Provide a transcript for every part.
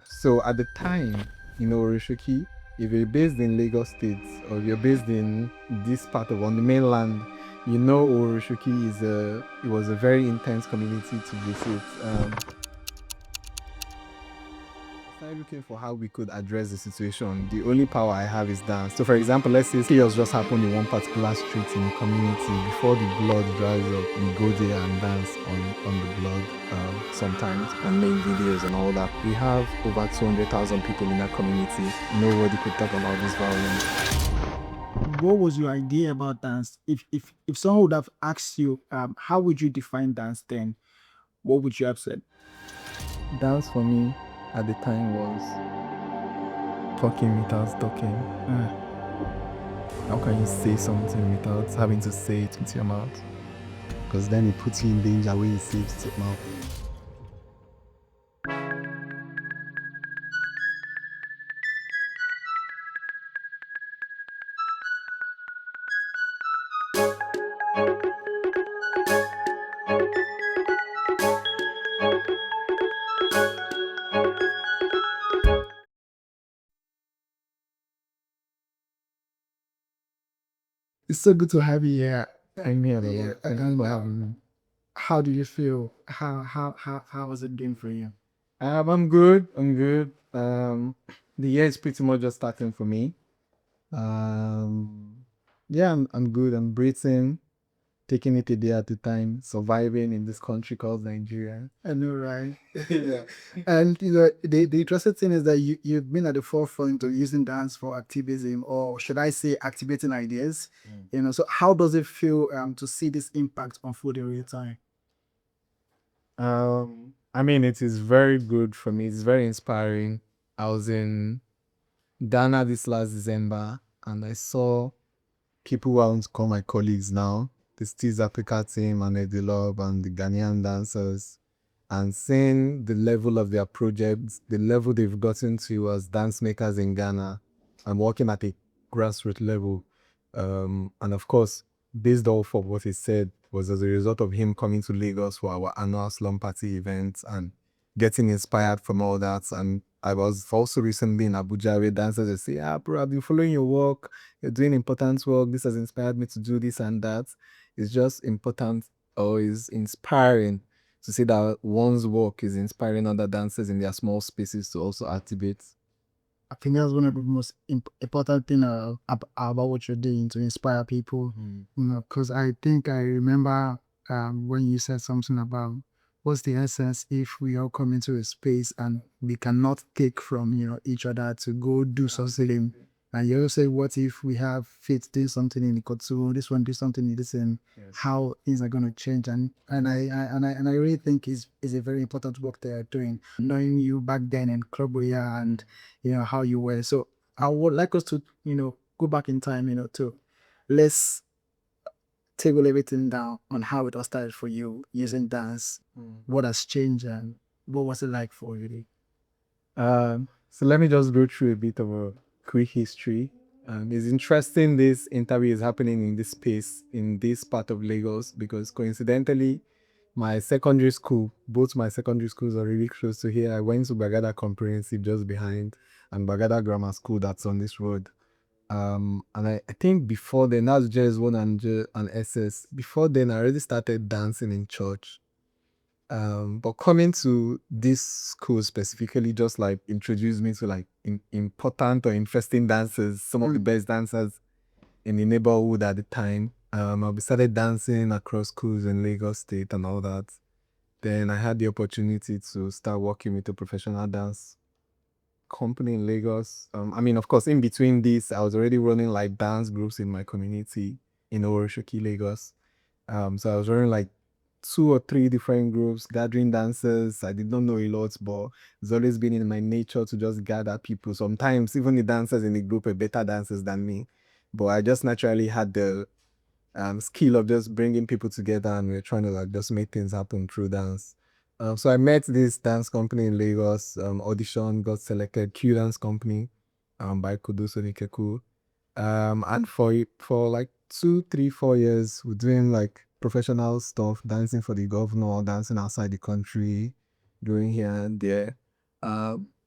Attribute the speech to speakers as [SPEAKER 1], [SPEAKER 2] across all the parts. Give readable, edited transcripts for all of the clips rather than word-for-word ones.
[SPEAKER 1] So at the time, Oworonshoki, if you're based in Lagos State or if you're based in this part of on the mainland, Oworonshoki it was a very intense community to visit. Started looking for how we could address the situation. The only power I have is dance. So, for example, let's say chaos just happened in one particular street in the community. Before the blood dries up, we go there and dance on the blood sometimes and make videos and all that. We have over 200,000 people in that community. Nobody could talk about this violence.
[SPEAKER 2] What was your idea about dance? If someone would have asked you, how would you define dance then? What would you have said?
[SPEAKER 1] Dance for me at the time was talking without talking. How can you say something without having to say it with your mouth? Because then it puts you in danger when you say it with your mouth.
[SPEAKER 2] It's so good to have you here.
[SPEAKER 1] I'm here.
[SPEAKER 2] How do you feel? How was it doing for you?
[SPEAKER 1] I'm good. I'm good. The year is pretty much just starting for me. Yeah, I'm good. I'm breathing, taking it a day at a time, surviving in this country called Nigeria.
[SPEAKER 2] I know, right?
[SPEAKER 1] Yeah.
[SPEAKER 2] And the interesting thing is that you've been at the forefront of using dance for activism, or should I say activating ideas. So how does it feel to see this impact unfold in real time?
[SPEAKER 1] I mean, it is very good for me. It's very inspiring. I was in Ghana this last December, and I saw people who I want to call my colleagues now, the Steez Africa team and Eddie Love and the Ghanaian dancers, and seeing the level of their projects, the level they've gotten to as dance makers in Ghana and working at a grassroots level. And of course, based off of what he said, was as a result of him coming to Lagos for our annual Slum Party event and getting inspired from all that. And I was also recently in Abuja where dancers they say, bro, I've been following your work. You're doing important work. This has inspired me to do this and that. It's just important or is inspiring to see that one's work is inspiring other dancers in their small spaces to also activate.
[SPEAKER 2] I think that's one of the most important thing about what you're doing to inspire people. Because I think I remember when you said something about what's the essence if we all come into a space and we cannot take from each other to go do something. And you also say, what if we have faith do something in the Kotsu, this one do something in this, and how things are going to change. And I really think is a very important work they are doing. Knowing you back then in Club Royale and how you were. So I would like us to go back in time, to let's table everything down on how it all started for you using dance. What has changed and what was it like for you?
[SPEAKER 1] So let me just go through a bit of a quick history. It's interesting this interview is happening in this space, in this part of Lagos, because coincidentally, my secondary school, both my secondary schools are really close to here. I went to Bagada Comprehensive just behind and Bagada Grammar School that's on this road. And I think before then, that's JS1 and SS. Before then, I already started dancing in church. But coming to this school specifically just like introduced me to like important or interesting dancers, some of the best dancers in the neighborhood at the time. I started dancing across schools in Lagos State and all that. Then I had the opportunity to start working with a professional dance company in Lagos. I mean, of course, in between this, I was already running like dance groups in my community in Oworonshoki, Lagos. So I was running like 2 or 3 different groups, gathering dancers. I did not know a lot, but it's always been in my nature to just gather people. Sometimes even the dancers in the group are better dancers than me, but I just naturally had the skill of just bringing people together, and we're trying to like just make things happen through dance. So I met this dance company in Lagos, audition, got selected, Q Dance Company, by Kuduso Nikeku. And for like 2, 3, 4 years, we're doing like professional stuff, dancing for the governor, dancing outside the country, doing here and there.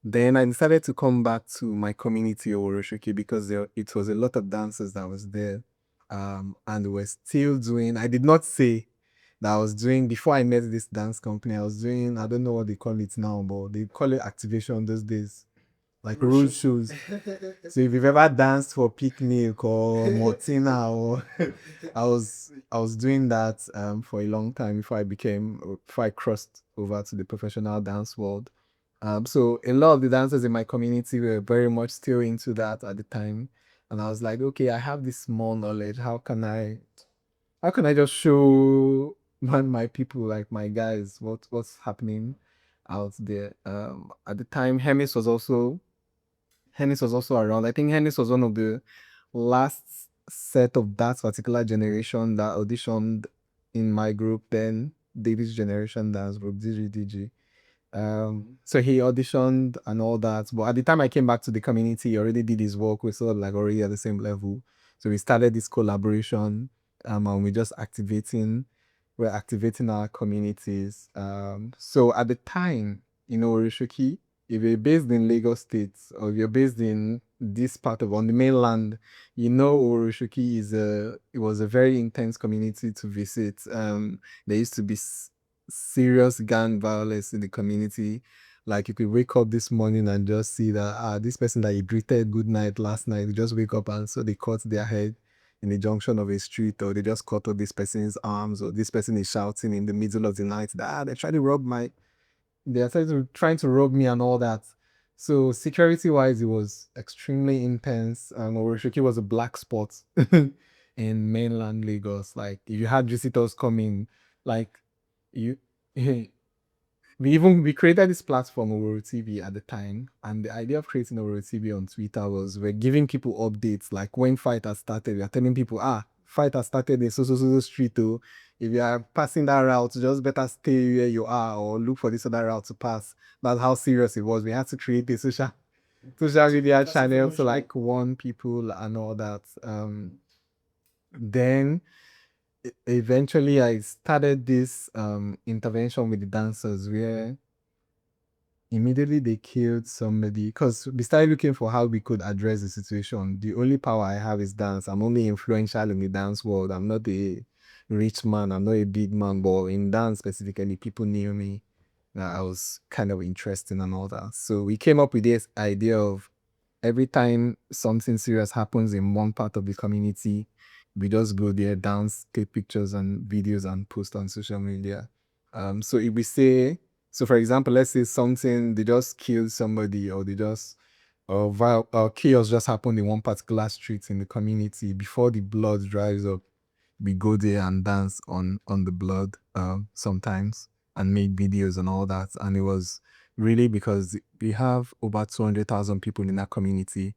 [SPEAKER 1] Then I decided to come back to my community, Oworonshoki, because it was a lot of dancers that was there. And we're still doing, I did not say that I was doing, before I met this dance company, I was doing, I don't know what they call it now, but they call it activation those days, like roadshows. So if you've ever danced for picnic or Mortina, or I was doing that for a long time before I crossed over to the professional dance world. So a lot of the dancers in my community were very much still into that at the time. And I was like, okay, I have this small knowledge. How can I just show my people, like my guys, what's happening out there? At the time, Hennis was also around. I think Hennis was one of the last set of that particular generation that auditioned in my group then, David's Generation Dance Group, DGDG. So he auditioned and all that. But at the time I came back to the community, he already did his work. We're sort of like already at the same level. So we started this collaboration, and we're activating our communities. So at the time, Orishoki, if you're based in Lagos State or if you're based in this part of on the mainland, Orishoki it was a very intense community to visit. There used to be serious gang violence in the community. Like you could wake up this morning and just see that this person that you greeted good night last night, you just wake up and so they cut their head in the junction of a street, or they just cut off this person's arms, or this person is shouting in the middle of the night that they're trying to rob me and all that. So security wise, it was extremely intense. And Oworonshoki was a black spot in mainland Lagos. Like if you had visitors coming, like you we created this platform, Oworo TV, at the time, and the idea of creating Oworo TV on Twitter was we're giving people updates. Like when fight has started, we are telling people, fight has started in so street. Oh, if you are passing that route, just better stay where you are or look for this other route to pass. That's how serious it was. We had to create a social media channel to like warn people and all that. Then eventually I started this intervention with the dancers where immediately they killed somebody, because we started looking for how we could address the situation. The only power I have is dance. I'm only influential in the dance world. I'm not a rich man. I'm not a big man, but in dance specifically, people knew me. That I was kind of interesting and all that. So we came up with this idea of every time something serious happens in one part of the community, we just go there, dance, take pictures and videos and post on social media. So if we say, so for example, let's say something, they just killed somebody, or they just, chaos just happened in one particular street in the community. Before the blood dries up, we go there and dance on the blood sometimes, and make videos and all that. And it was really because we have over 200,000 people in that community.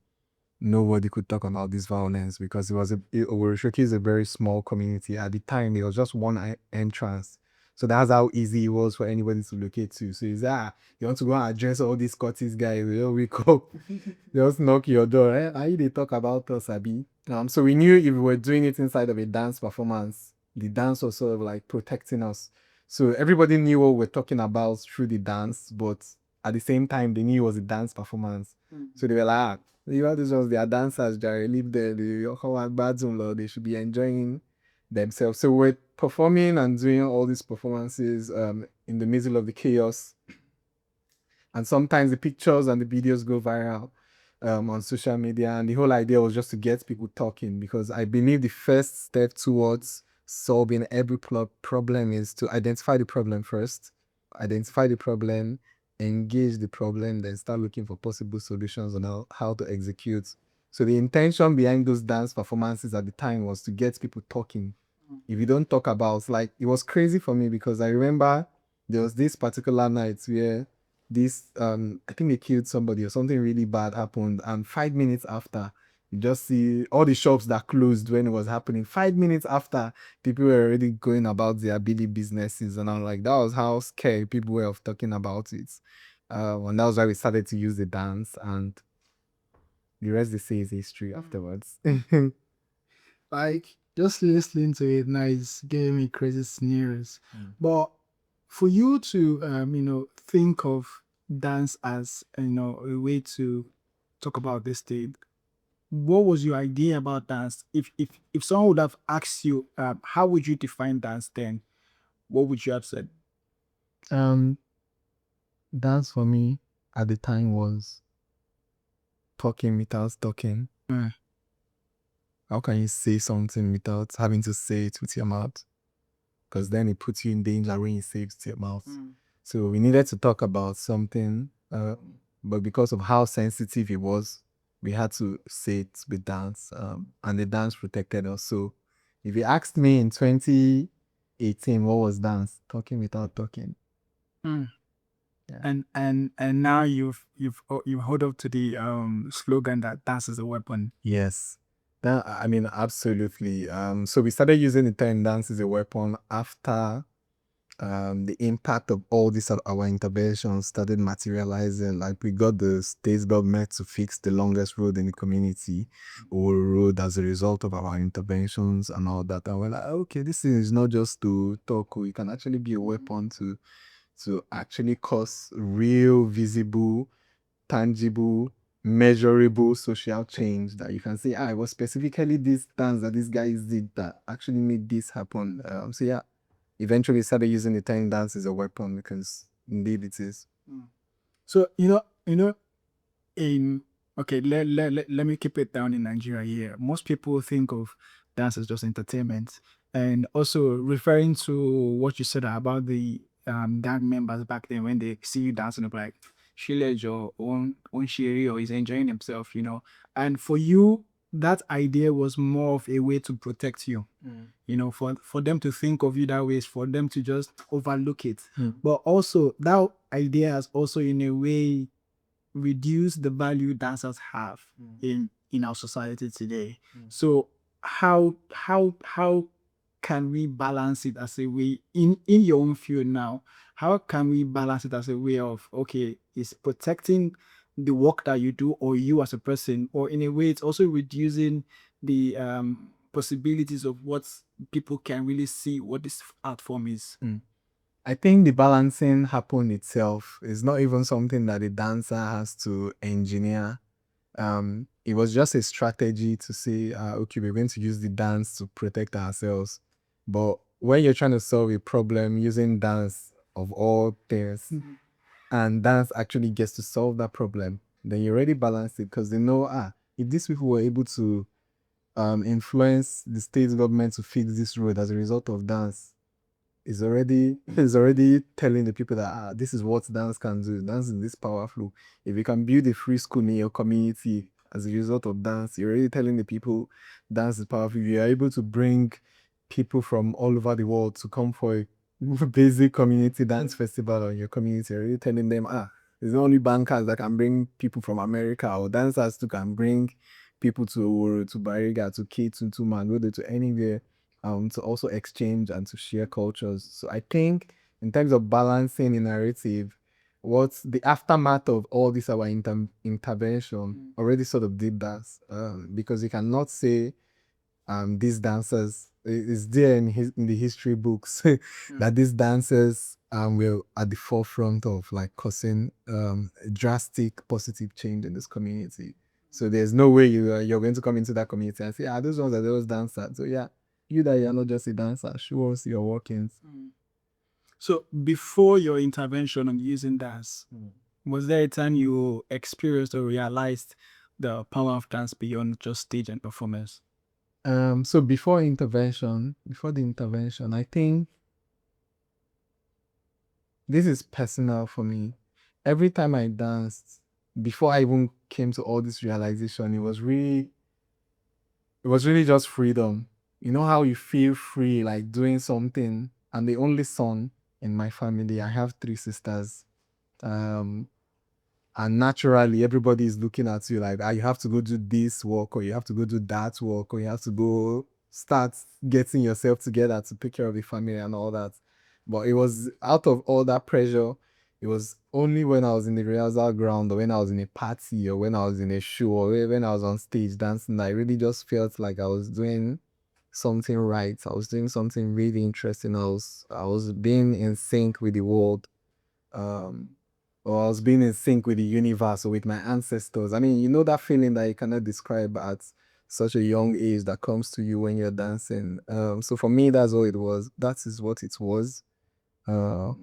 [SPEAKER 1] Nobody could talk about this violence because Oworonshoki is a very small community. At the time, there was just one entrance. So that's how easy it was for anybody to locate to. So it's you want to go and address all these Scottish guys, they all wake up, they just knock your door. Are you they talk about us, Abi? So we knew if we were doing it inside of a dance performance, the dance was sort of like protecting us. So everybody knew what we're talking about through the dance, but at the same time, they knew it was a dance performance. So they were like, these ones, they are dancers, Jerry. Leave they should be enjoying themselves. So we're performing and doing all these performances in the middle of the chaos. And sometimes the pictures and the videos go viral on social media. And the whole idea was just to get people talking, because I believe the first step towards solving every problem is to identify the problem first, engage the problem, then start looking for possible solutions on how to execute. So the intention behind those dance performances at the time was to get people talking. If you don't talk about, like, it was crazy for me because I remember there was this particular night where I think they killed somebody or something really bad happened, and 5 minutes after, you just see all the shops that closed when it was happening. 5 minutes after, people were already going about their daily businesses, and I'm like, that was how scared people were of talking about it. And that was why we started to use the dance, and the rest they say is history afterwards.
[SPEAKER 2] Like just listening to it now is giving me crazy scenarios. But for you to think of
[SPEAKER 3] dance as a way to talk about this thing. What was your idea about dance? If someone would have asked you, how would you define dance then? What would you have said?
[SPEAKER 1] Um, dance for me at the time was talking without talking.
[SPEAKER 3] Mm.
[SPEAKER 1] How can you say something without having to say it with your mouth? Because then it puts you in danger when you say it with your mouth. So we needed to talk about something, but because of how sensitive it was, we had to say it with dance, and the dance protected us. So if you asked me in 2018, what was dance? Talking without talking.
[SPEAKER 3] Mm.
[SPEAKER 1] Yeah.
[SPEAKER 3] And now you've hold up to the slogan that dance is a weapon.
[SPEAKER 1] Yes. That, I mean, absolutely. So we started using the term dance as a weapon after the impact of all these our interventions started materializing. Like we got the state government to fix the longest road in the community, or road, as a result of our interventions and all that. And we're like, okay, this is not just to talk, it can actually be a weapon to actually cause real, visible, tangible, measurable social change that you can say, it was specifically this dance that these guys did that actually made this happen. So yeah, eventually started using the time dance as a weapon, because indeed it is.
[SPEAKER 3] So in okay, let me keep it down in Nigeria here. Most people think of dance as just entertainment. And also referring to what you said about the gang members back then, when they see you dancing, they're like Shilej or on Shiri, or he's enjoying himself, And for you, that idea was more of a way to protect you. For them to think of you that way is for them to just overlook it. But also that idea has also in a way reduce the value dancers have in our society today. So how can we balance it as a way in your own field now? How can we balance it as a way of, okay, it's protecting the work that you do or you as a person, or in a way it's also reducing the possibilities of what people can really see what this art form is.
[SPEAKER 1] I think the balancing happen itself is not even something that the dancer has to engineer. It was just a strategy to say, okay, we're going to use the dance to protect ourselves. But when you're trying to solve a problem using dance of all things, and dance actually gets to solve that problem, then you already balance it, because they know, if these people were able to influence the state government to fix this road as a result of dance, is already telling the people that this is what dance can do. Dance is this powerful. If you can build a free school in your community as a result of dance, you're already telling the people dance is powerful. You are able to bring people from all over the world to come for a basic community dance festival on your community. You're already telling them, it's not only bankers that can bring people from America, or dancers too can bring people to Bariga, to K, to Mangodo, to anywhere, to also exchange and to share cultures. So I think in terms of balancing the narrative, what's the aftermath of all this our intervention already sort of did that, because you cannot say these dancers is there in the history books that these dancers were at the forefront of like causing drastic positive change in this community. So there's no way you're going to come into that community and say, those ones are those dancers. So yeah, you that you're not just a dancer, show us your workings.
[SPEAKER 3] So before your intervention on using dance, was there a time you experienced or realized the power of dance beyond just stage and performance?
[SPEAKER 1] So before the intervention, I think this is personal for me. Every time I danced, before I even came to all this realization, it was really just freedom. You know how you feel free, like doing something. I'm the only son in my family. I have 3 sisters. Um, and naturally, everybody is looking at you like, you have to go do this work, or you have to go do that work, or you have to go start getting yourself together to take care of the family and all that. But it was out of all that pressure. It was only when I was in the rehearsal ground, or when I was in a party, or when I was in a show, or when I was on stage dancing, I really just felt like I was doing something right. I was doing something really interesting. I was being in sync with the world. or I was being in sync with the universe or with my ancestors. I mean, you know that feeling that you cannot describe at such a young age that comes to you when you're dancing. So for me, that's all it was. That is what it was. Uh,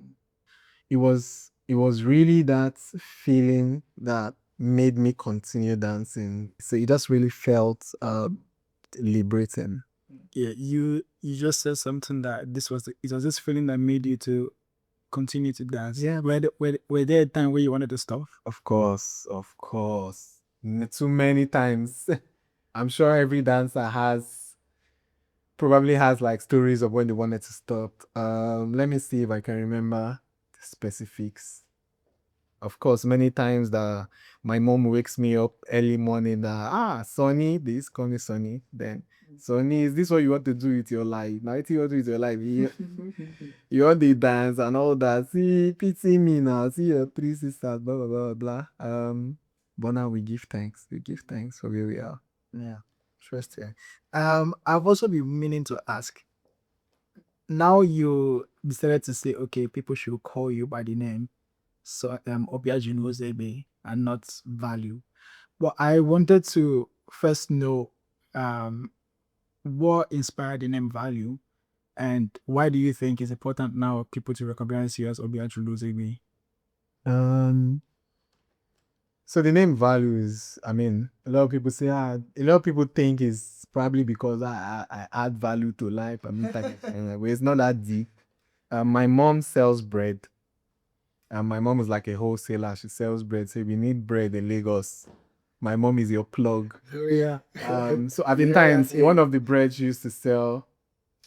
[SPEAKER 1] it was really that feeling that made me continue dancing. So it just really felt liberating.
[SPEAKER 3] Yeah, you just said something that it was this feeling that made you to continue to dance.
[SPEAKER 1] Yeah.
[SPEAKER 3] Were there a time where you wanted to stop?
[SPEAKER 1] Of course. Too many times. I'm sure every dancer probably has like stories of when they wanted to stop. Let me see if I can remember the specifics. Of course, many times that my mom wakes me up early morning that Sonny, this call me Sonny. Then Sonny, is this what you want to do with your life? Now what you want to do with your life? You want to dance and all that. See, pity me now. See your three sisters, blah blah blah blah. But now we give thanks. We give thanks for where we are.
[SPEAKER 3] Yeah, interesting. I've also been meaning to ask. Now you decided to say, okay, people should call you by the name, so Obiajulu Ozegbe and not value. But I wanted to first know, what inspired the name value, and why do you think it's important now for people to recognize you as Obiajulu Ozegbe?
[SPEAKER 1] So the name value is, I mean, a lot of people say, a lot of people think it's probably because I add value to life. I mean, but it's not that deep. My mom sells bread. My mom is like a wholesaler. She sells bread. So if you need bread in Lagos, my mom is your plug.
[SPEAKER 3] Oh, yeah.
[SPEAKER 1] So at the times, one of the breads she used to sell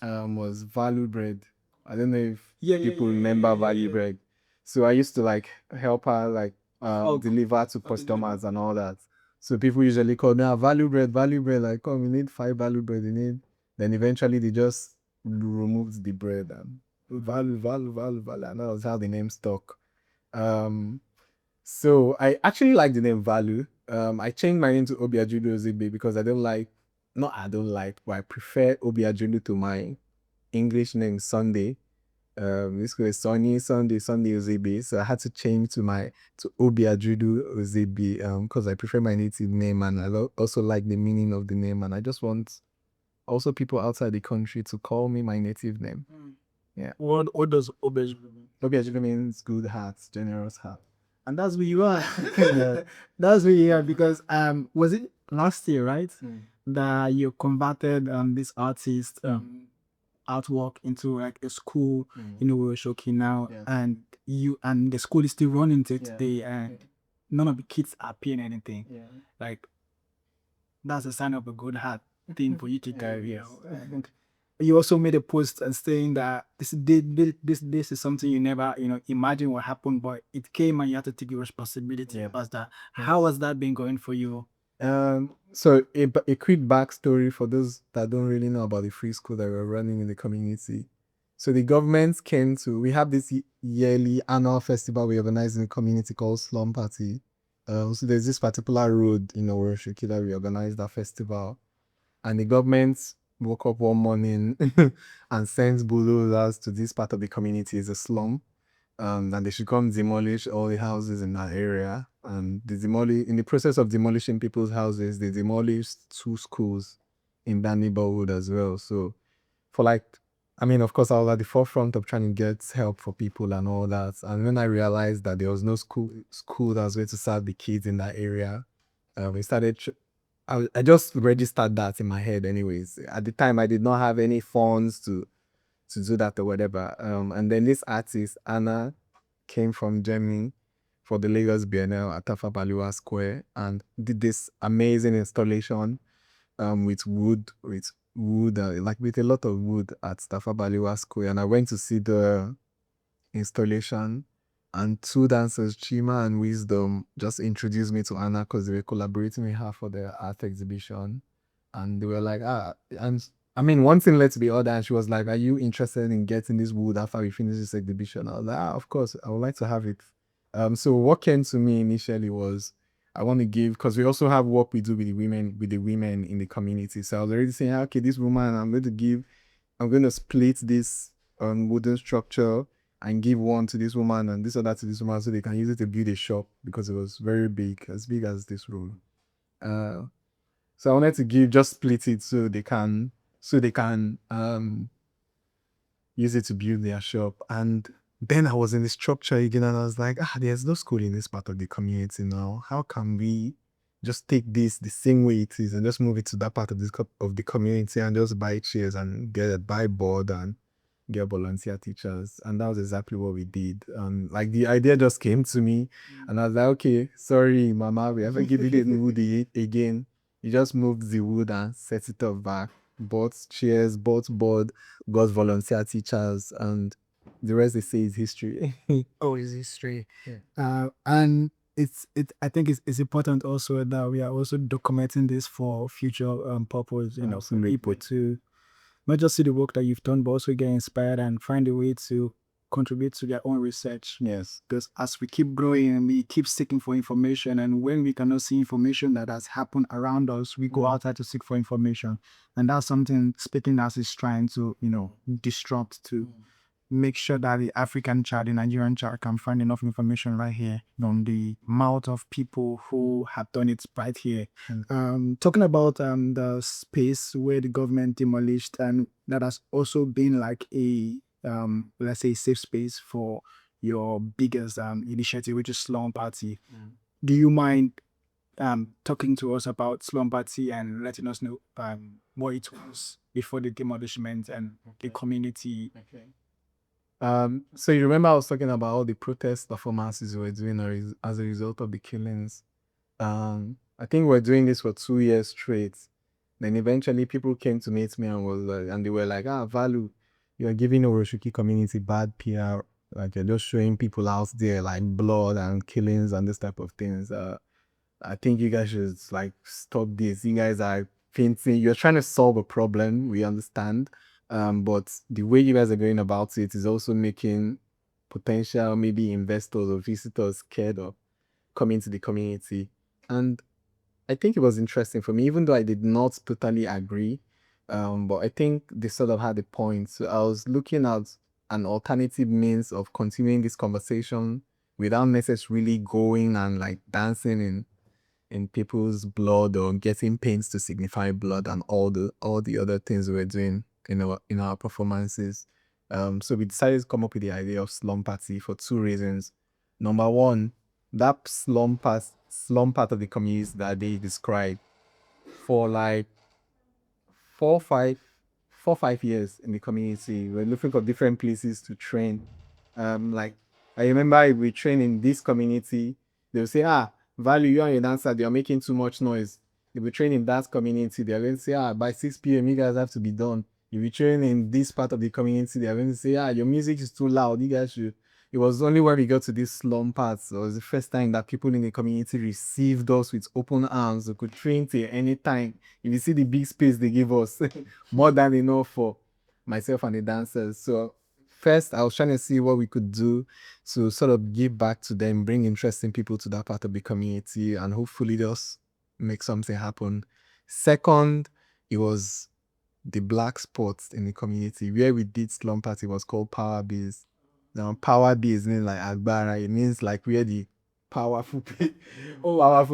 [SPEAKER 1] was value bread. I don't know if people remember value bread. So I used to like help her like deliver to customers and all that. So people usually call me value bread. Like, oh, we need 5 value bread. You need. Then eventually they just removed the bread and value, and that was how the name stuck. So I actually like the name value. I changed my name to Obiajulu Ozegbe because I don't like, but I prefer Obiajulu to my English name Sunday. This was Sunday Ozegbe. So I had to change to Obiajulu Ozegbe because I prefer my native name and I also like the meaning of the name, and I just want also people outside the country to call me my native name. Yeah.
[SPEAKER 3] What does Obiajulu mean?
[SPEAKER 1] Obiajulu means good heart, generous heart.
[SPEAKER 3] And that's where you are. That's where you are, because was it last year, right? That you converted this artist artwork into like a school in Oworonshoki now, and the school is still running till today, and none of the kids are paying anything. Like, that's a sign of a good heart thing for you to carry. You also made a post and saying that this is something you never imagine what happened, but it came and you had to take your responsibility about that. How has that been going for you?
[SPEAKER 1] So a quick backstory for those that don't really know about the free school that we're running in the community. So the government we have this yearly annual festival we organize in the community called Slum Party. So there's this particular road in Oworonshoki that we organize that festival, and the government woke up one morning and sent bulldozers to this part of the community. It's a slum. And they should come demolish all the houses in that area. And in the process of demolishing people's houses, they demolished 2 schools in that neighborhood as well. So of course, I was at the forefront of trying to get help for people and all that. And when I realized that there was no school that was going to serve the kids in that area, we started. I just registered that in my head, anyways. At the time, I did not have any funds to do that or whatever. And then this artist, Anna, came from Germany for the Lagos Biennale at Tafa Balewa Square and did this amazing installation with wood, with a lot of wood at Tafa Balewa Square. And I went to see the installation, and 2 dancers, Chima and Wisdom, just introduced me to Anna because they were collaborating with her for the art exhibition. And they were like, one thing led to the other, and she was like, are you interested in getting this wood after we finish this exhibition? I was like, of course, I would like to have it. So what came to me initially was, I want to give, because we also have work we do with the women in the community. So I was already saying, okay, this woman, I'm going to split this wooden structure and give one to this woman and this other to this woman so they can use it to build a shop because it was very big, as big as this room. So I wanted to just split it so they can use it to build their shop. And then I was in the structure again and I was like, there's no school in this part of the community now. How can we just take this the same way it is and just move it to that part of the community and just buy chairs and buy board and get volunteer teachers? And that was exactly what we did. And like the idea just came to me and I was like, okay, sorry mama, we haven't given it wood again. You just moved the wood and set it up back, bought chairs, bought board, got volunteer teachers, and the rest they say is history.
[SPEAKER 2] Oh, is history.
[SPEAKER 3] And I think it's important also that we are also documenting this for future purpose, for
[SPEAKER 1] Absolutely.
[SPEAKER 3] people to not just see the work that you've done, but also get inspired and find a way to contribute to their own research.
[SPEAKER 1] Yes.
[SPEAKER 3] Because as we keep growing and we keep seeking for information, and when we cannot see information that has happened around us, we go outside to seek for information. And that's something Speaking As is trying to, disrupt to make sure that the African child, the Nigerian child, can find enough information right here on the mouth of people who have done it right here. Talking about the space where the government demolished, and that has also been like a let's say safe space for your biggest initiative, which is Slum Party. Do you mind talking to us about Slum Party and letting us know what it was before the demolishment and the community?
[SPEAKER 1] So you remember I was talking about all the protest performances we were doing as a result of the killings. I think we're doing this for 2 years straight. Then eventually people came to meet me and they were like, Valu, you're giving Oworonshoki community bad PR. Like you're just showing people out there like blood and killings and this type of things. I think you guys should like stop this. You guys are painting. You're trying to solve a problem. We understand. But the way you guys are going about it is also making potential maybe investors or visitors scared of coming to the community. And I think it was interesting for me, even though I did not totally agree. But I think they sort of had a point. So I was looking at an alternative means of continuing this conversation without necessarily going and like dancing in people's blood or getting paints to signify blood and all the other things we're doing in our performances. So we decided to come up with the idea of Slum Party for 2 reasons. Number one, that slum part of the community that they described for like 4 5 years in the community. We're looking for different places to train. Like I remember if we train in this community, they'll say, Value, you and your dancer, they are making too much noise. If we train in that community, they're going to say, by 6 p.m. you guys have to be done. If we train in this part of the community, they're going to say, your music is too loud. You guys should. It was only when we got to this slum part, so it was the first time that people in the community received us with open arms. We could train till any time. If you see the big space they give us, more than enough for myself and the dancers. So first, I was trying to see what we could do to sort of give back to them, bring interesting people to that part of the community, and hopefully just make something happen. Second, it was the black spots in the community. Where we did Slum Party was called Power Biz. Now, Power Biz means like Agbara. It means like where the powerful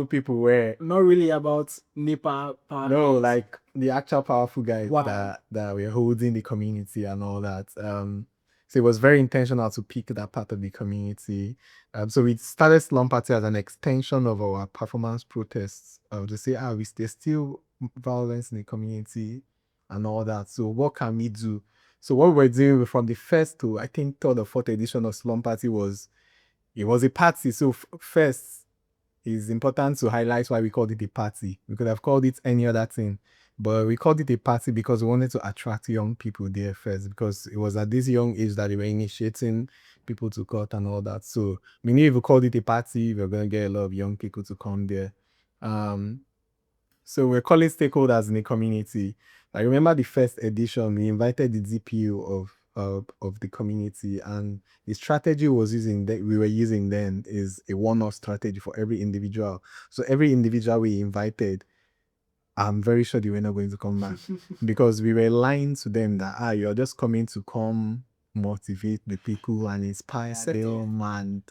[SPEAKER 1] people were.
[SPEAKER 3] Not really about NEPA power.
[SPEAKER 1] No, like the actual powerful guys
[SPEAKER 3] Wow.
[SPEAKER 1] that were holding the community and all that. So it was very intentional to pick that part of the community. So we started Slum Party as an extension of our performance protests to say, there's still violence in the community and all that. So what can we do? So what we're doing from the first to I think third or fourth edition of Slum Party was a party. So first, it's important to highlight why we called it a party. We could have called it any other thing, but we called it a party because we wanted to attract young people there first, because it was at this young age that they were initiating people to cut and all that. So we knew if we called it a party, we were going to get a lot of young people to come there. So we're calling stakeholders in the community. I remember the first edition, we invited the DPU of the community, and the strategy we were using then is a one-off strategy for every individual. So every individual we invited, I'm very sure they were not going to come back because we were lying to them that you're just coming to come motivate the people and inspire them. And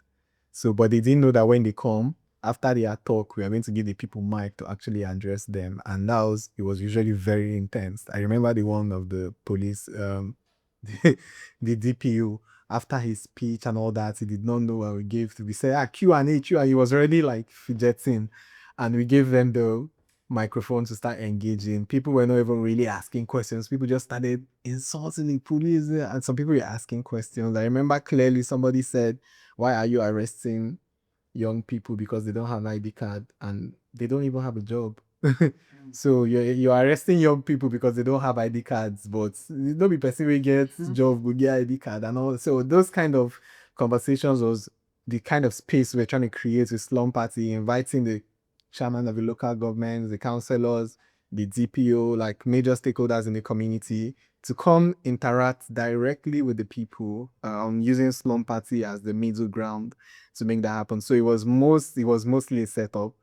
[SPEAKER 1] so, but they didn't know that when they come, after their talk, we are going to give the people mic to actually address them. And it was usually very intense. I remember the one of the police, the DPO, after his speech and all that, he did not know what we gave to. We said, Q&A, Q&A. He was already like fidgeting. And we gave them the microphone to start engaging. People were not even really asking questions. People just started insulting the police, and some people were asking questions. I remember clearly somebody said, "Why are you arresting young people because they don't have an ID card and they don't even have a job?" So you're arresting young people because they don't have ID cards, but don't be person will get job, will get ID card and all. So those kind of conversations was the kind of space we're trying to create with Slum Party, inviting the chairman of the local governments, the councillors, the DPO, like major stakeholders in the community, to come interact directly with the people, using Slum Party as the middle ground to make that happen. So it was mostly a setup.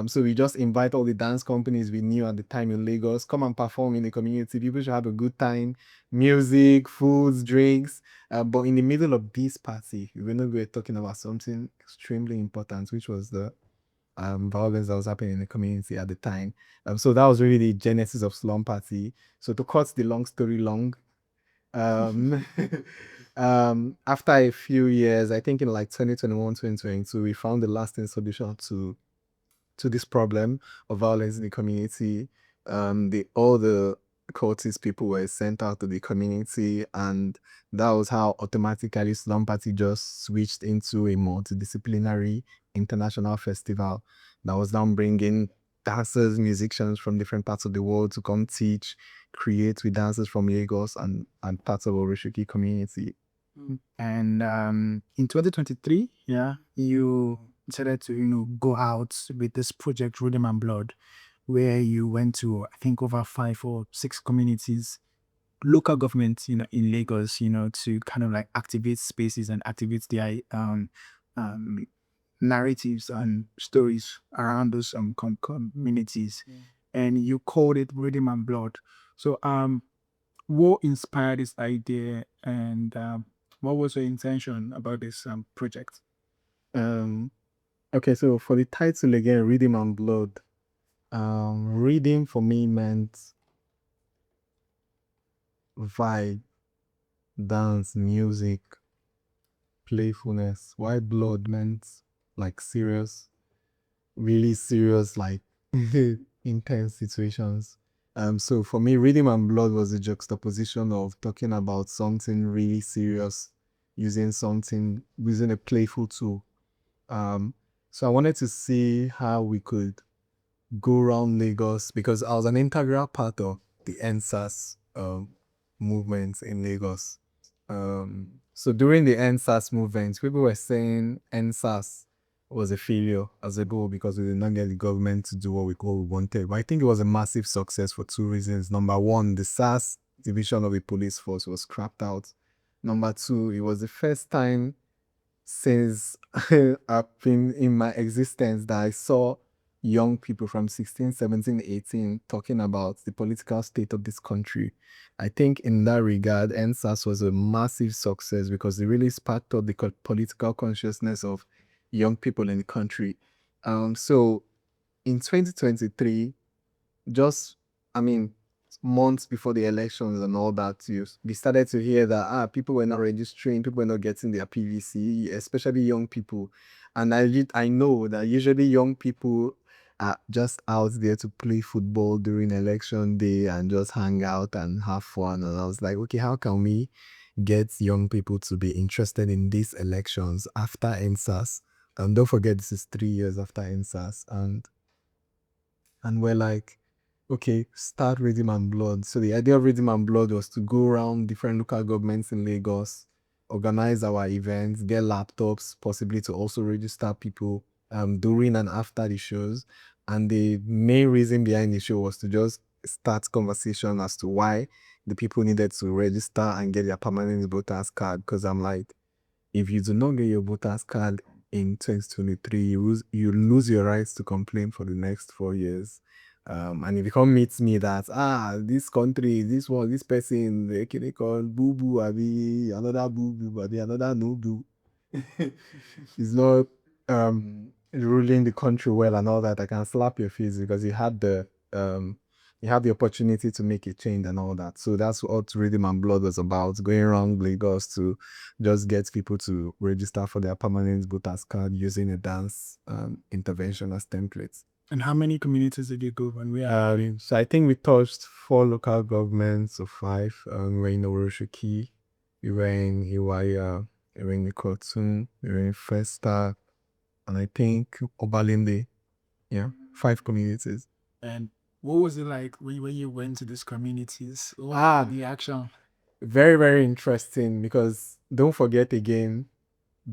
[SPEAKER 1] So we just invite all the dance companies we knew at the time in Lagos, come and perform in the community. People should have a good time, music, foods, drinks. But in the middle of this party, we were talking about something extremely important, which was the violence that was happening in the community at the time. So that was really the genesis of Slum Party. So to cut the long story long, um, after a few years, I think in like 2021, 2022, we found the lasting solution to this problem of violence in the community. All the cultist people were sent out to the community, and that was how automatically Slum Party just switched into a multidisciplinary international festival that was now bringing dancers, musicians from different parts of the world to come teach, create with dancers from Lagos and parts of Oworonshoki community.
[SPEAKER 3] And in 2023, you decided to, go out with this project Rhythm and Blood, where you went to, I think, over 5 or 6 communities, local governments, in Lagos, to kind of like activate spaces and activate their narratives and stories around those communities. And you called it Rhythm and Blood. So what inspired this idea, and what was your intention about this project?
[SPEAKER 1] Okay, so for the title again, Rhythm and Blood. Reading for me meant vibe, dance, music, playfulness. While blood meant like serious, really serious, like intense situations. So for me, Rhythm and Blood was a juxtaposition of talking about something really serious, using a playful tool. So I wanted to see how we could go around Lagos because I was an integral part of the ENDSARS movement in Lagos. So during the ENDSARS movement, people were saying ENDSARS was a failure as a goal because we did not get the government to do what we wanted. But I think it was a massive success for 2 reasons. Number one, the SARS division of the police force was scrapped out. Number two, it was the first time since I've been in my existence that I saw young people from 16, 17, 18 talking about the political state of this country. I think in that regard, ENDSARS was a massive success because it really sparked up the political consciousness of young people in the country. So in 2023, just, I mean, months before the elections and all that, we started to hear that people were not registering, people were not getting their PVC, especially young people. And I know that usually young people are just out there to play football during election day and just hang out and have fun. And I was like, okay, how can we get young people to be interested in these elections after ENDSARS? And don't forget, this is 3 years after ENDSARS. And we're like, okay, start Rhythm and Blood. So the idea of Rhythm and Blood was to go around different local governments in Lagos, organize our events, get laptops, possibly to also register people during and after the shows. And the main reason behind the show was to just start conversation as to why the people needed to register and get their permanent voters card. Because I'm like, if you do not get your voters card in 2023, you lose your rights to complain for the next 4 years. And if you come meet me that this country, this one, this person, they call boo boo, abi another boo boo, abi another no boo. Is not ruling the country well and all that, I can slap your face because you had the opportunity to make a change and all that. So that's what Rhythm and Blood was about, going around Lagos to just get people to register for their permanent voters card using a dance intervention as templates.
[SPEAKER 3] And how many communities did you go when we are?
[SPEAKER 1] So I think we touched 4 local governments or 5. We were in Oworonshoki, we were in Iwaya, we were in Ikotun, we were in Festa, and I think Obalinde. Yeah, 5 communities.
[SPEAKER 3] And what was it like when you went to these communities? What was the action?
[SPEAKER 1] Very, very interesting because don't forget again,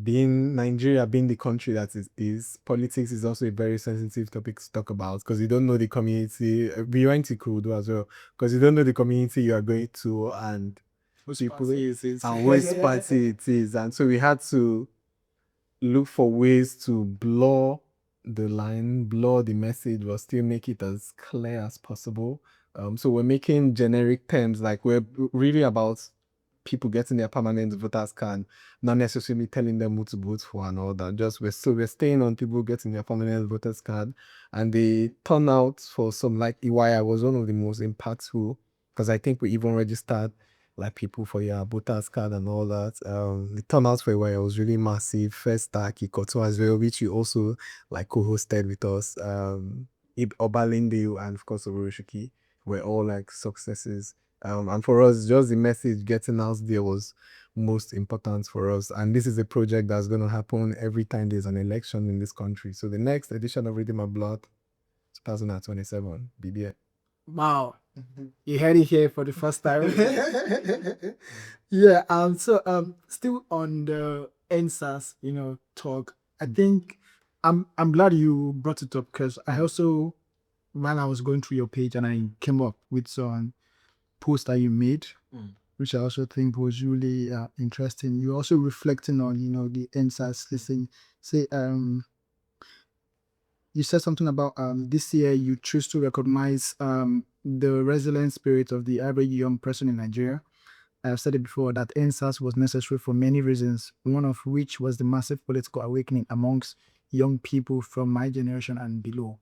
[SPEAKER 1] being Nigeria, being the country that it is, politics is also a very sensitive topic to talk about because you don't know the community. We went to Kudu as well because you don't know the community you are going to and
[SPEAKER 3] Whose
[SPEAKER 1] people
[SPEAKER 3] party is it?
[SPEAKER 1] and which party it is. And so we had to look for ways to blur the line, blur the message, but still make it as clear as possible. So we're making generic terms, like we're really about people getting their permanent voters card, not necessarily telling them who to vote for and all that. Just we're staying on people getting their permanent voters card, and the turnout for some like EYI was one of the most impactful because I think we even registered like people for your voters card and all that. The turnout for EYI was really massive. First stack, Ikoto as well, which you also like co-hosted with us. Obalinde and of course Oworonshoki were all like successes. And for us, just the message getting out there was most important for us. And this is a project that's going to happen every time there's an election in this country. So the next edition of Rhythm and Blood, 2027, BBA.
[SPEAKER 3] Wow. You heard it here for the first time. Yeah. So still on the ENDSARS, talk. I think I'm glad you brought it up because I also, when I was going through your page and I came up with some post that you made, which I also think was really interesting. You're also reflecting on, the ENDSARS. Listen, say you said something about this year you choose to recognize the resilient spirit of the average young person in Nigeria. I've said it before that ENDSARS was necessary for many reasons, one of which was the massive political awakening amongst young people from my generation and below.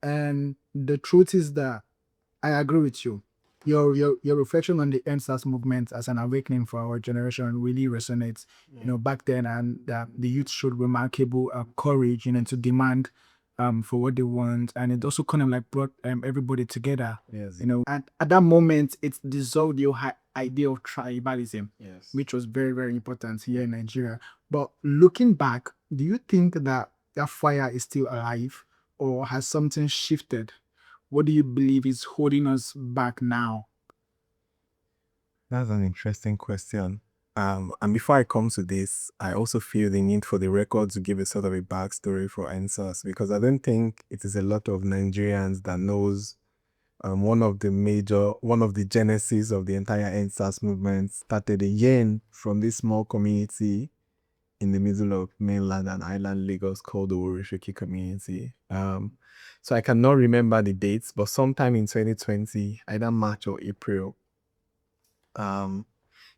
[SPEAKER 3] And the truth is that I agree with you. Your reflection on the ENDSARS movement as an awakening for our generation really resonates. Back then, and the youth showed remarkable courage, to demand for what they want, and it also kind of like brought everybody together.
[SPEAKER 1] Yes.
[SPEAKER 3] And at that moment, it dissolved your idea of tribalism,
[SPEAKER 1] Yes.
[SPEAKER 3] which was very, very important here in Nigeria. But looking back, do you think that fire is still alive, or has something shifted? What do you believe is holding us back now?
[SPEAKER 1] That's an interesting question. And before I come to this, I also feel the need for the record to give a sort of a backstory for ENDSARS because I don't think it is a lot of Nigerians that knows one of the genesis of the entire ENDSARS movement started again from this small community in the middle of mainland and island Lagos called the Oworonshoki community. So I cannot remember the dates, but sometime in 2020, either March or April, a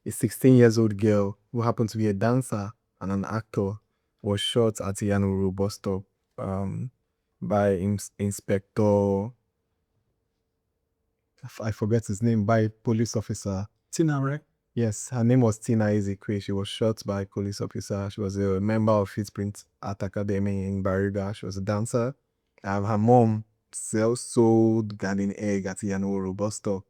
[SPEAKER 1] 16 years old girl who happened to be a dancer and an actor was shot at Yanuru bus stop by Inspector, I forget his name, by police officer.
[SPEAKER 3] Tina, right?
[SPEAKER 1] Yes, her name was Tina Ezekwe. She was shot by a police officer. She was a member of Footprint Art Academy in Bariga. She was a dancer. Her mom sold garden egg at Yanuru bus stop.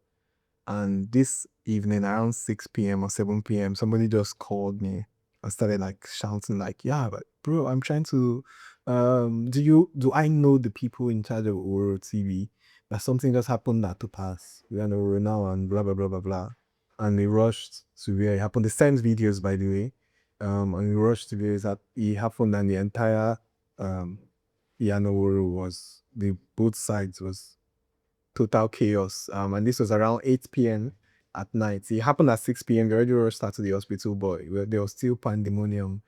[SPEAKER 1] And this evening around 6 p.m. or 7 p.m., somebody just called me and started like shouting like, yeah, but bro, I'm trying to, do I know the people in charge of Oro TV? That something just happened at to pass. We are in Oro now and blah, blah, blah, blah, blah. And we rushed to where it happened. They sent videos, by the way. And we rushed to where it happened and the entire Oro was, both sides was total chaos. And this was around 8 p.m. at night. It happened at 6 p.m. We already rushed out to the hospital, but there was still pandemonium.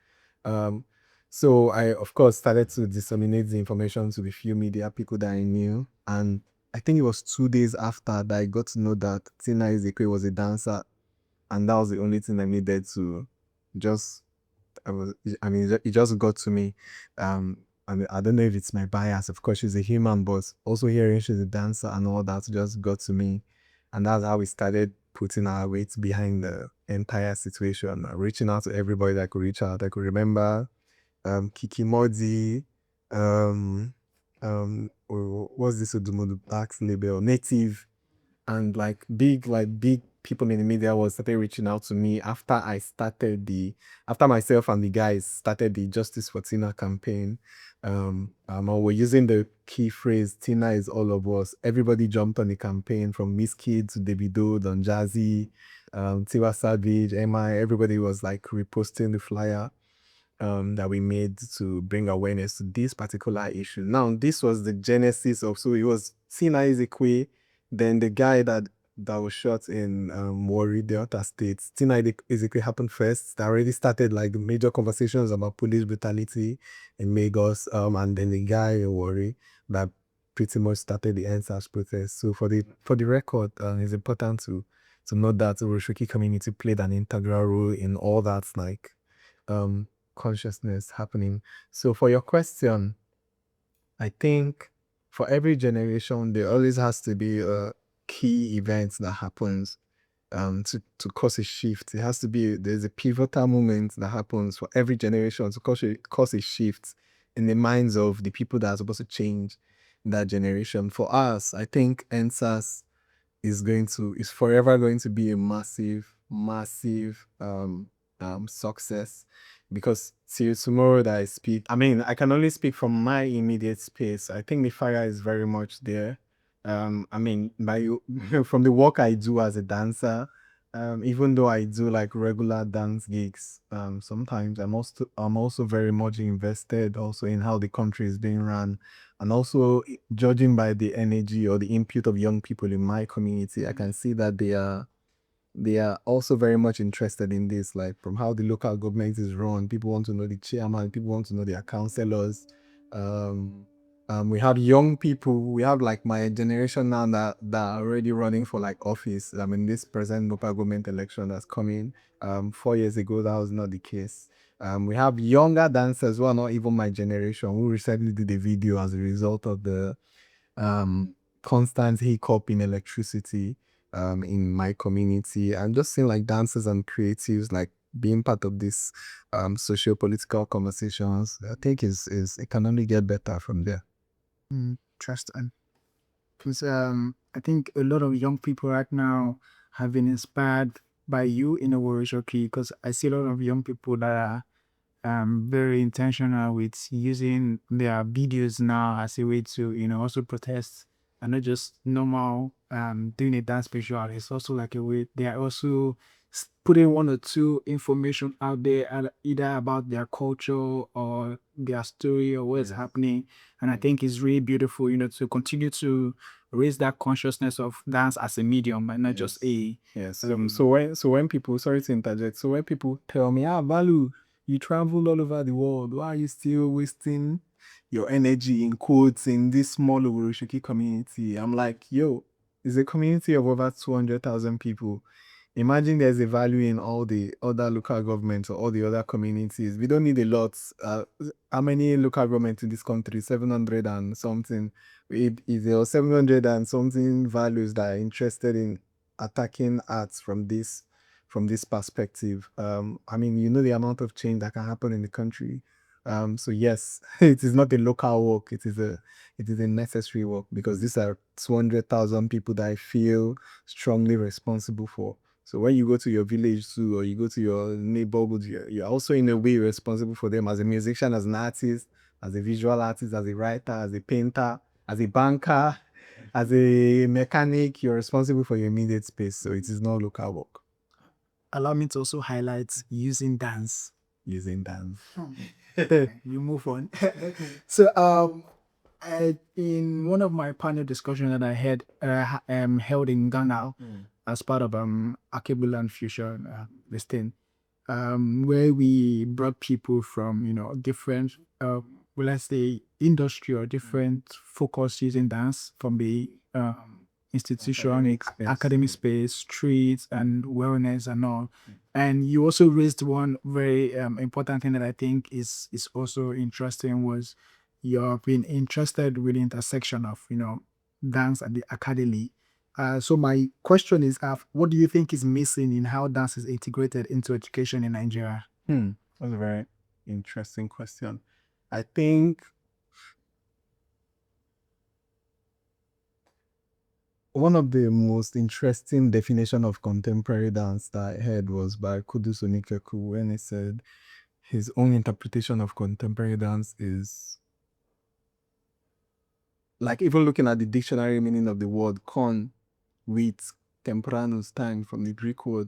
[SPEAKER 1] So I, of course, started to disseminate the information to the few media people that I knew. And I think it was 2 days after that I got to know that Tina Ezekwe was a dancer, and that was the only thing I needed to just. I mean, it just got to me. I mean, I don't know if it's my bias. Of course, she's a human, but also hearing she's a dancer and all that just got to me, and that's how we started putting our weight behind the entire situation, reaching out to everybody that I could reach out. I could remember Kiki Modi, what's this Odumodu Blacks label, Native, and like big people in the media was started reaching out to me after myself and the guys started the Justice for Tina campaign. We're using the key phrase Tina is all of us. Everybody jumped on the campaign, from Miss Kid to Davido, Don Jazzy, Tiwa Savage, MI. Everybody was like reposting the flyer that we made to bring awareness to this particular issue. Now, this was the genesis of, so it was Tina Ezekwe, then the guy that was shot in Warri, Delta State. Tina Ezekwe happened first. That already started like the major conversations about police brutality in Lagos, and then the guy in Warri that pretty much started the ENDSARS protest. So for the record, it's important to note that the Oworonshoki community played an integral role in all that like consciousness happening. So for your question, I think for every generation there always has to be a key event that happens to cause a shift. It has to be, there's a pivotal moment that happens for every generation to cause a shift in the minds of the people that are supposed to change that generation. For us, I think ENDSARS is forever going to be a massive success, because till tomorrow that I speak, I mean, I can only speak from my immediate space. I think the fire is very much there. I mean, from the work I do as a dancer, even though I do like regular dance gigs, sometimes I'm also very much invested also in how the country is being run, and also judging by the energy or the input of young people in my community, I can see that they are also very much interested in this, like from how the local government is run. People want to know the chairman, people want to know their councillors. We have young people, we have like my generation now that are already running for like office. I mean, this present local government election that's coming, 4 years ago, that was not the case. We have younger dancers who are not even my generation, who recently did a video as a result of the constant hiccup in electricity in my community, and just seeing like dancers and creatives like being part of this socio-political conversations. I think is it can only get better from there.
[SPEAKER 3] Interesting. Because I think a lot of young people right now have been inspired by you in Oworonshoki, because I see a lot of young people that are very intentional with using their videos now as a way to, also protest, and not just normal doing a dance visual. It's also like a way they are also putting one or two information out there, either about their culture or their story or what's happening. And I think it's really beautiful, to continue to raise that consciousness of dance as a medium and not just a.
[SPEAKER 1] Yes. So when people, sorry to interject, so when people tell me, Valu, you travel all over the world, why are you still wasting your energy in quotes in this small Oworonshoki community? I'm like, yo, it's a community of over 200,000 people. Imagine there's a value in all the other local governments or all the other communities. We don't need a lot. How many local governments in this country? 700 and something. If there are 700 and something values that are interested in attacking arts from this perspective, I mean, the amount of change that can happen in the country. So yes, it is not a local work. It is a necessary work, because these are 200,000 people that I feel strongly responsible for. So when you go to your village too, or you go to your neighborhood, you're also in a way responsible for them as a musician, as an artist, as a visual artist, as a writer, as a painter, as a banker, as a mechanic. You're responsible for your immediate space. So it is not local work.
[SPEAKER 3] Allow me to also highlight using dance.
[SPEAKER 1] Using dance.
[SPEAKER 3] You move on. So in one of my panel discussions that I had held in Ghana as part of Akebula Fusion, this thing, where we brought people from different well, let's say, industry or different focus using dance from the institution, academic space, streets, and wellness and all. And you also raised one very important thing that I think is also interesting was you've been interested with the intersection of dance and the academy. So my question is, what do you think is missing in how dance is integrated into education in Nigeria?
[SPEAKER 1] That's a very interesting question. I think one of the most interesting definition of contemporary dance that I heard was by Kudus Onikeku when he said his own interpretation of contemporary dance is like even looking at the dictionary meaning of the word con with temporanus time from the Greek word.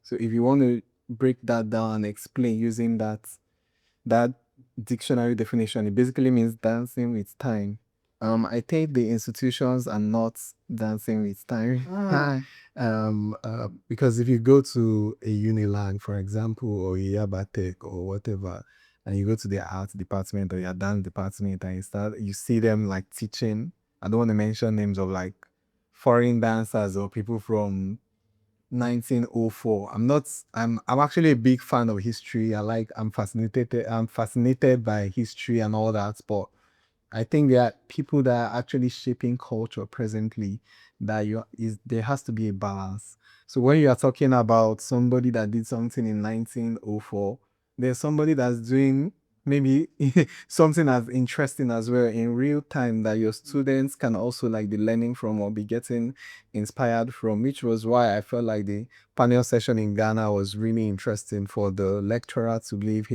[SPEAKER 1] So if you want to break that down and explain using that dictionary definition, it basically means dancing with time. I think the institutions are not dancing with time. Because if you go to a Unilag, for example, or a Yabatek or whatever, and you go to their art department or your dance department and you see them like teaching. I don't want to mention names of like foreign dancers or people from 1904. I'm actually a big fan of history. I'm fascinated by history and all that, but I think there are people that are actually shaping culture presently there has to be a balance. So when you are talking about somebody that did something in 1904, there's somebody that's doing maybe something as interesting as well in real time that your students can also like be learning from or be getting inspired from, which was why I felt like the panel session in Ghana was really interesting for the lecturer to leave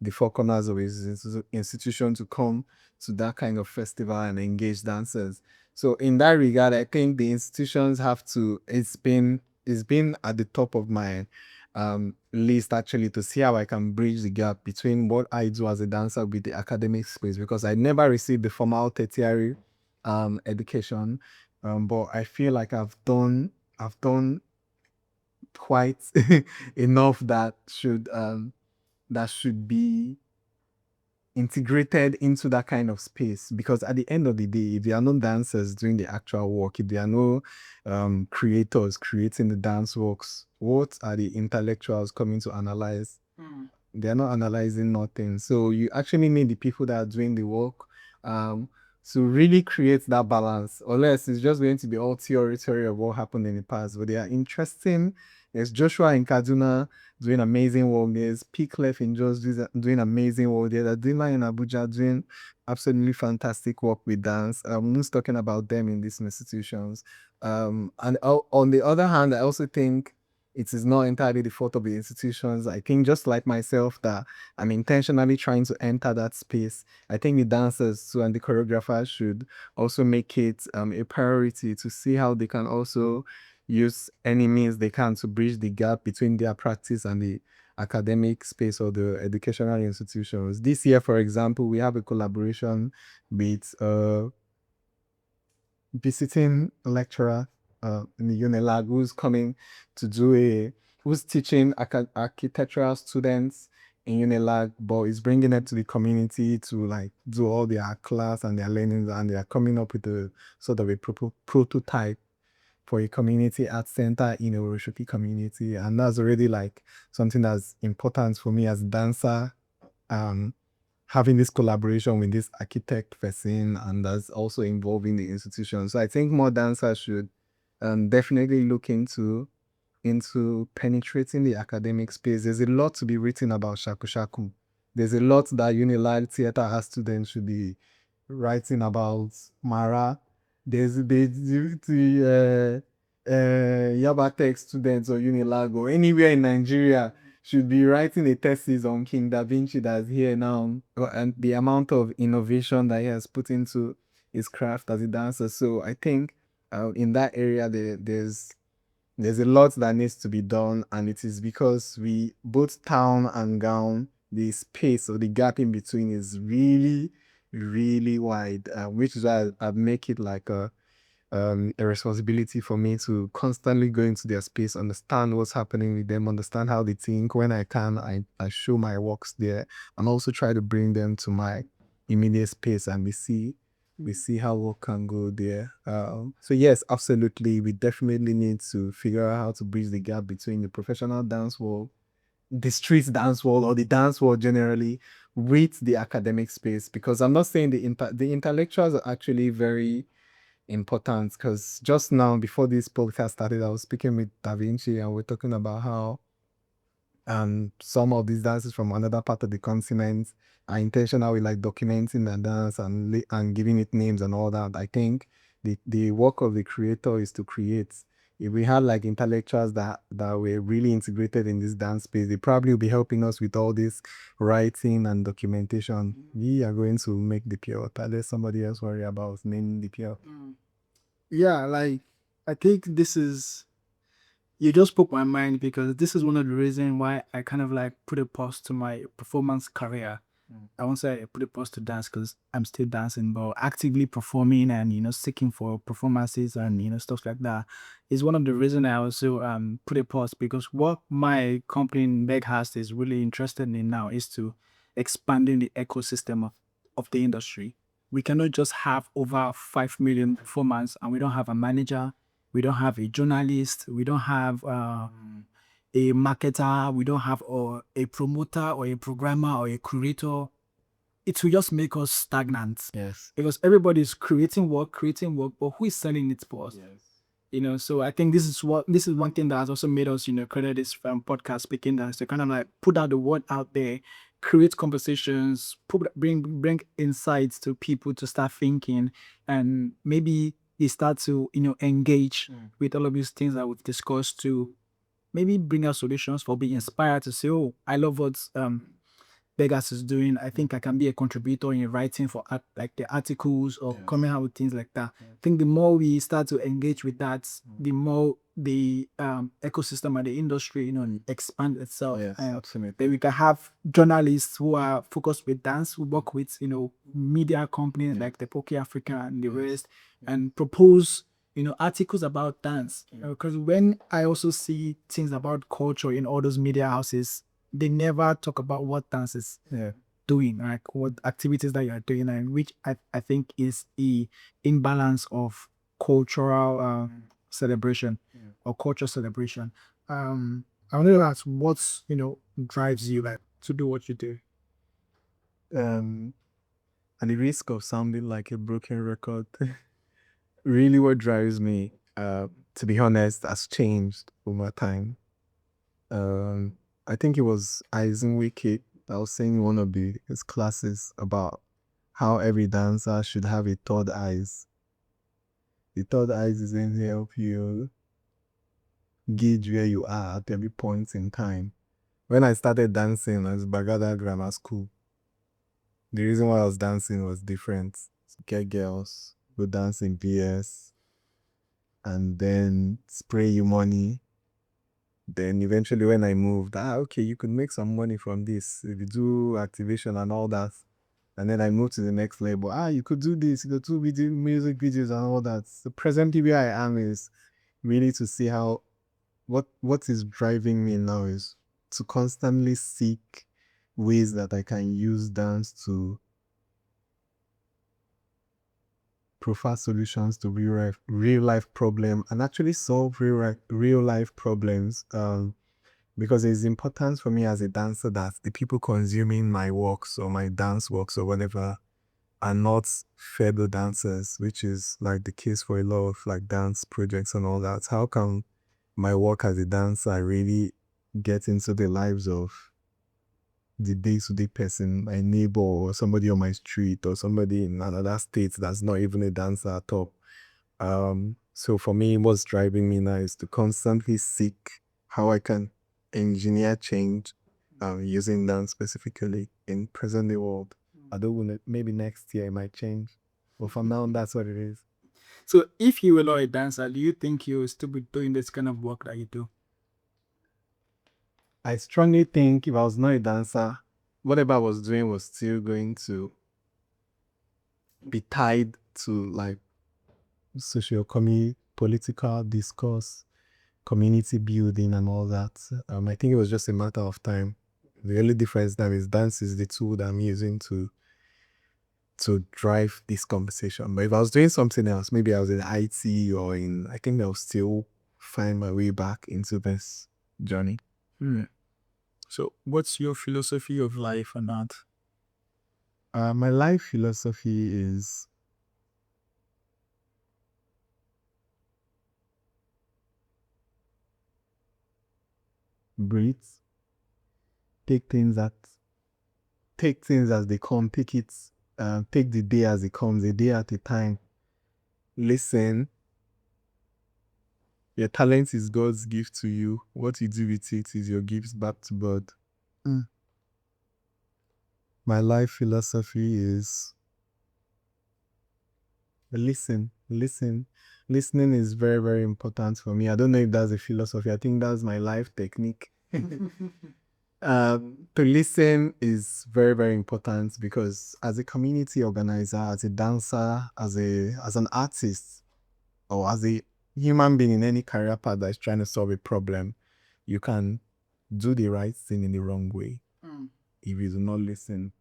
[SPEAKER 1] the four corners of his institution to come to that kind of festival and engage dancers. So in that regard, I think the institutions have to, it's been at the top of my list actually to see how I can bridge the gap between what I do as a dancer with the academic space, because I never received the formal tertiary education. But I feel like I've done quite enough that should be integrated into that kind of space, because at the end of the day, if there are no dancers doing the actual work, if there are no creators creating the dance works, what are the intellectuals coming to analyze? They're not analyzing nothing. So you actually need the people that are doing the work to really create that balance, unless it's just going to be all theory of what happened in the past. But they are interesting. There's Joshua in Kaduna doing amazing work. There's Peaklef in Jos doing amazing work. There's Adima in Abuja doing absolutely fantastic work with dance. I'm not talking about them in these institutions. And on the other hand, I also think it is not entirely the fault of the institutions. I think just like myself that I'm intentionally trying to enter that space. I think the dancers too and the choreographers should also make it a priority to see how they can also use any means they can to bridge the gap between their practice and the academic space or the educational institutions. This year, for example, we have a collaboration with visiting lecturer in the Unilag who's teaching architectural students in Unilag, but is bringing it to the community to like do all their class and their learnings, and they are coming up with a sort of a prototype for a community art center in Oworonshoki community. And that's already like something that's important for me as a dancer, having this collaboration with this architect person, and that's also involving the institution. So I think more dancers should definitely look into penetrating the academic space. There's a lot to be written about shaku shaku. There's a lot that Unilag theater art students should be writing about Mara. There's the Yabatek students or Unilag or anywhere in Nigeria should be writing a thesis on King Da Vinci that's here now, and the amount of innovation that he has put into his craft as a dancer. So I think in that area there's a lot that needs to be done, and it is because we both town and gown, the space or the gap in between is really really wide, which is why I make it like a responsibility for me to constantly go into their space, understand what's happening with them, understand how they think. When I can, I show my works there, and also try to bring them to my immediate space, and we see how work can go there. So yes, absolutely, we definitely need to figure out how to bridge the gap between the professional dance world, the street dance world, or the dance world generally, with the academic space. Because I'm not saying the intellectuals are actually very important, because just now before this podcast started, I was speaking with Da Vinci and we're talking about how some of these dances from another part of the continent are intentional with like documenting the dance and giving it names and all that. I think the work of the creator is to create. If we had like intellectuals that were really integrated in this dance space, they probably would be helping us with all this writing and documentation. We are going to make the pure water. Let somebody else worry about naming the pure.
[SPEAKER 3] Yeah, like I think this is, you just spoke my mind, because this is one of the reasons why I kind of like put a pause to my performance career. I won't say I put a pause to dance because I'm still dancing, but actively performing and seeking for performances and stuff like that is one of the reasons I also put a pause, because what my company Beghast is really interested in now is to expanding the ecosystem of the industry. We cannot just have over 5 million performers and we don't have a manager, we don't have a journalist, we don't have a marketer, we don't have a promoter or a programmer or a curator. It will just make us stagnant.
[SPEAKER 1] Yes.
[SPEAKER 3] Because everybody's creating work, but who is selling it for us?
[SPEAKER 1] Yes.
[SPEAKER 3] So I think this is one thing that has also made us, create this podcast, Speaking Dance, to kind of like put out the word out there, create conversations, bring insights to people to start thinking, and maybe they start to, engage with all of these things that we've discussed, to maybe bring out solutions, for being inspired to say, oh, I love what Beghast is doing. I think I can be a contributor in writing for like the articles or coming out with things like that. I think the more we start to engage with that, the more the ecosystem and the industry, expand itself.
[SPEAKER 1] Yes, absolutely.
[SPEAKER 3] Then we can have journalists who are focused with dance, who work with media companies like the Poke Africa and the rest, and propose articles about dance. Because when I also see things about culture in all those media houses, they never talk about what dance is doing, like what activities that you are doing, and which I think is the imbalance of cultural celebration or culture celebration. I wanted to ask, what's drives you like to do what you do?
[SPEAKER 1] And the risk of sounding like a broken record, really what drives me, to be honest, has changed over time. I think it was Eisenwiki that was saying in one of his classes about how every dancer should have a third eyes. The third eyes is going to help you gauge where you are at every point in time. When I started dancing as Bagada Grammar School, the reason why I was dancing was different. Get girls, go dance in BS, and then spray you money. Then eventually when I moved, okay, you could make some money from this if you do activation and all that. And then I moved to the next label. You could do this, you could do music videos and all that. So presently where I am is really to see how, what is driving me now is to constantly seek ways that I can use dance to provide solutions to real life problem and actually solve real life problems. Because it's important for me as a dancer that the people consuming my works or my dance works or whatever are not fellow dancers, which is like the case for a lot of like dance projects and all that. How can my work as a dancer really get into the lives of the day-to-day person, my neighbor or somebody on my street or somebody in another state that's not even a dancer at all? So for me, what's driving me now is to constantly seek how I can engineer change using dance specifically in present day world. I don't know, maybe next year it might change. But for now, that's what it is.
[SPEAKER 3] So if you were not a dancer, do you think you would still be doing this kind of work that you do?
[SPEAKER 1] I strongly think if I was not a dancer, whatever I was doing was still going to be tied to like political discourse, community building and all that. I think it was just a matter of time. The only difference now is dance is the tool that I'm using to to drive this conversation. But if I was doing something else, maybe I was in IT or I think I'll still find my way back into this journey.
[SPEAKER 3] So, what's your philosophy of life and art?
[SPEAKER 1] My life philosophy is breathe, take things as they come, take the day as it comes, a day at a time. Listen. Your talent is God's gift to you. What you do with it is your gift back to God. My life philosophy is listen. Listening is very, very important for me. I don't know if that's a philosophy. I think that's my life technique. To listen is very, very important because as a community organizer, as a dancer, as an artist, or as a human being in any career path that is trying to solve a problem, you can do the right thing in the wrong way if you do not listen.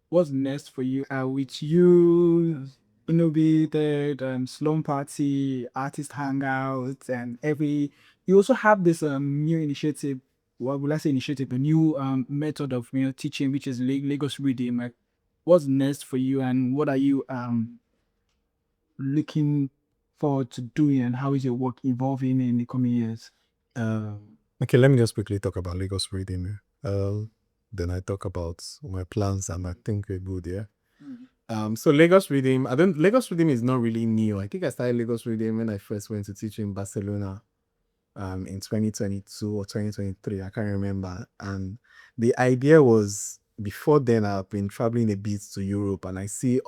[SPEAKER 3] What's next for you? With you, Innovated, Slum Party, Artist Hangouts, and you also have this new initiative. What will I say? Initiative, a new method of teaching, which is Lagos Reading. Like, what's next for you, and what are you looking forward to doing, and how is your work evolving in the coming years?
[SPEAKER 1] Okay, let me just quickly talk about Lagos Reading. Then I talk about my plans and I think we're good, yeah. So Lagos Reading, Lagos Reading is not really new. I think I started Lagos Reading when I first went to teach in Barcelona in 2022 or 2023, I can't remember. And the idea was, before then I've been traveling a bit to Europe and I see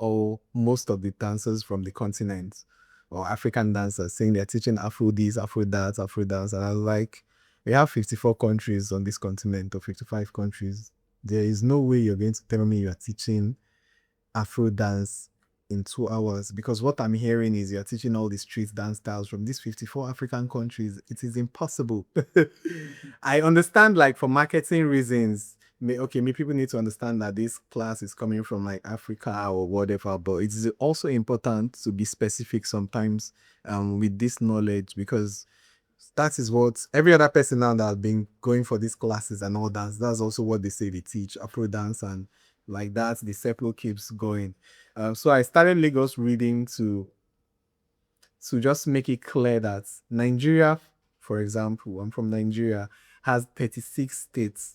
[SPEAKER 1] most of the dancers from the continent or African dancers saying they're teaching Afro this, Afro that, Afro dance. And I was like, we have 54 countries on this continent or 55 countries. There is no way you're going to tell me you're teaching Afro dance in 2 hours, because what I'm hearing is you're teaching all the street dance styles from these 54 African countries. It is impossible. I understand, like, for marketing reasons, people need to understand that this class is coming from like Africa or whatever, but it is also important to be specific sometimes with this knowledge, because that is what every other person now that has been going for these classes and all dance, that's also what they say they teach, Afro dance, and like that the circle keeps going. So I started Lagos Reading to just make it clear that Nigeria, for example, I'm from Nigeria, has 36 states.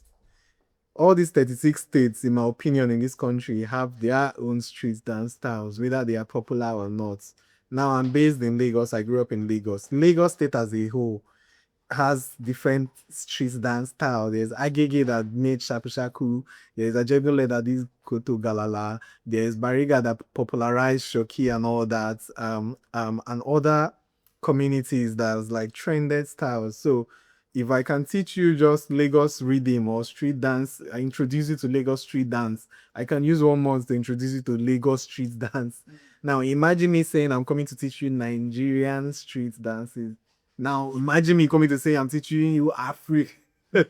[SPEAKER 1] All these 36 states, in my opinion, in this country have their own street dance styles, whether they are popular or not. Now, I'm based in Lagos. I grew up in Lagos. Lagos State as a whole has different street dance style. There's Agege that made Shaku Shaku. There's Ajebule that did Koto Galala. There's Bariga that popularized Shoki and all that. And other communities that's like trended styles. So if I can teach you just Lagos rhythm or street dance, I introduce you to Lagos street dance. I can use 1 month to introduce you to Lagos street dance. Now imagine me saying I'm coming to teach you Nigerian street dances. Now imagine me coming to say I'm teaching you Africa. Do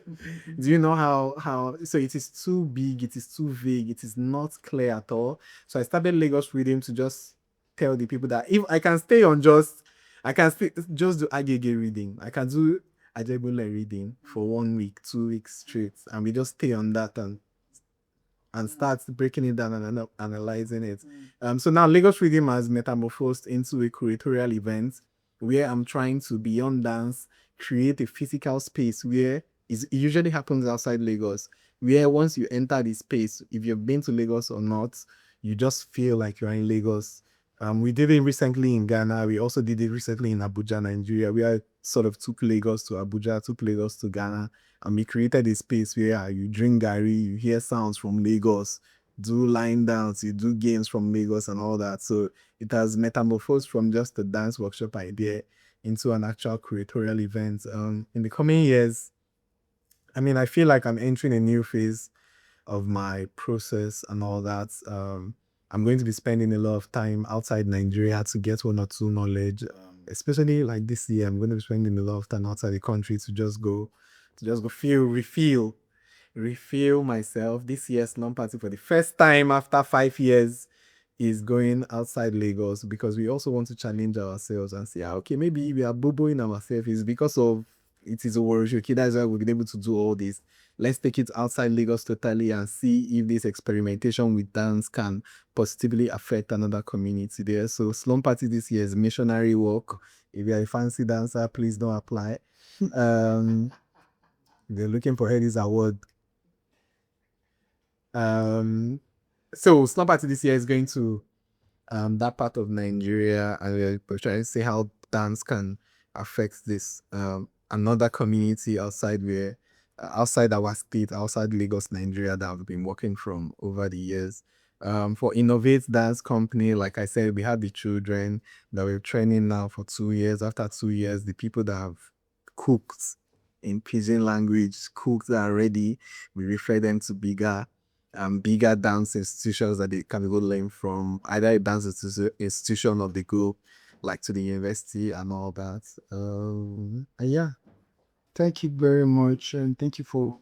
[SPEAKER 1] you know how so it is too big, it is too vague, it is not clear at all. So I started Lagos Reading to just tell the people that if I can stay on just do Agege reading. I can do Ajebule reading for 1 week, 2 weeks straight, and we just stay on that and start breaking it down and analyzing it. So now Lagos Reading has metamorphosed into a curatorial event where I'm trying to, beyond dance, create a physical space where it usually happens outside Lagos, where once you enter the space, if you've been to Lagos or not, you just feel like you're in Lagos. We did it recently in Ghana. We also did it recently in Abuja, Nigeria. We sort of took Lagos to Abuja, took Lagos to Ghana, and we created a space where you drink Gary, you hear sounds from Lagos, do line dance, you do games from Lagos and all that. So it has metamorphosed from just a dance workshop idea into an actual curatorial event. In the coming years, I feel like I'm entering a new phase of my process and all that. I'm going to be spending a lot of time outside Nigeria to get 1 or 2 knowledge. Especially like this year, I'm going to be spending a lot of time outside the country to just go refill. refill myself. This year's Slum Party for the first time after 5 years is going outside Lagos because we also want to challenge ourselves and say, okay, maybe we are booboing ourselves. It's because of it is Oworonshoki. That's why we've been able to do all this. Let's take it outside Lagos totally and see if this experimentation with dance can positively affect another community there. So Slum Party this year is missionary work. If you're a fancy dancer, please don't apply. They're looking for this award. So Slum Party this year is going to that part of Nigeria, and we're trying to see how dance can affect this another community outside our state, outside Lagos, Nigeria, that I've been working from over the years. For Innovate Dance Company, like I said, we had the children that we're training now for 2 years. After 2 years, the people that have cooked in pidgin language, cooked that are ready, we refer them to bigger dance institutions that they can go learn from, either a dance institution or they go like to the university and all that. And yeah.
[SPEAKER 3] Thank you very much, and thank you for,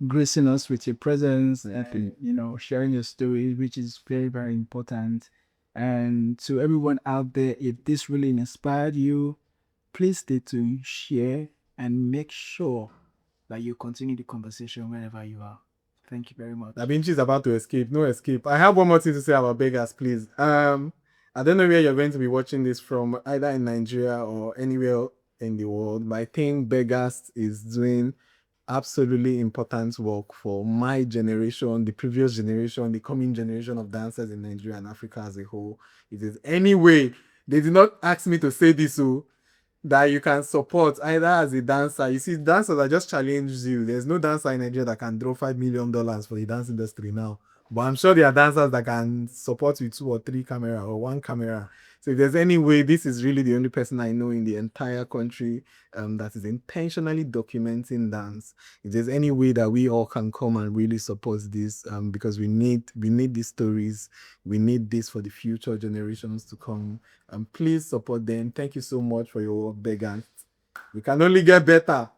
[SPEAKER 3] gracing us with your presence and sharing your story, which is very, very important. And to everyone out there, if this really inspired you, please stay tuned, share, and make sure that you continue the conversation wherever you are. Thank you very much.
[SPEAKER 1] Da Vinci is about to escape. No escape. I have one more thing to say about Beghast, please. I don't know where you're going to be watching this from, either in Nigeria or anywhere in the world, but I think Beghast is doing absolutely important work for my generation, the previous generation, the coming generation of dancers in Nigeria and Africa as a whole. If there's any way, they did not ask me to say this, so that you can support either as a dancer. You see, dancers that just challenge you. There's no dancer in Nigeria that can draw $5 million for the dance industry now. But I'm sure there are dancers that can support with 2 or 3 camera or 1 camera. So if there's any way, this is really the only person I know in the entire country that is intentionally documenting dance. If there's any way that we all can come and really support this, because we need these stories, we need this for the future generations to come. Please support them. Thank you so much for your work, Beghast. We can only get better.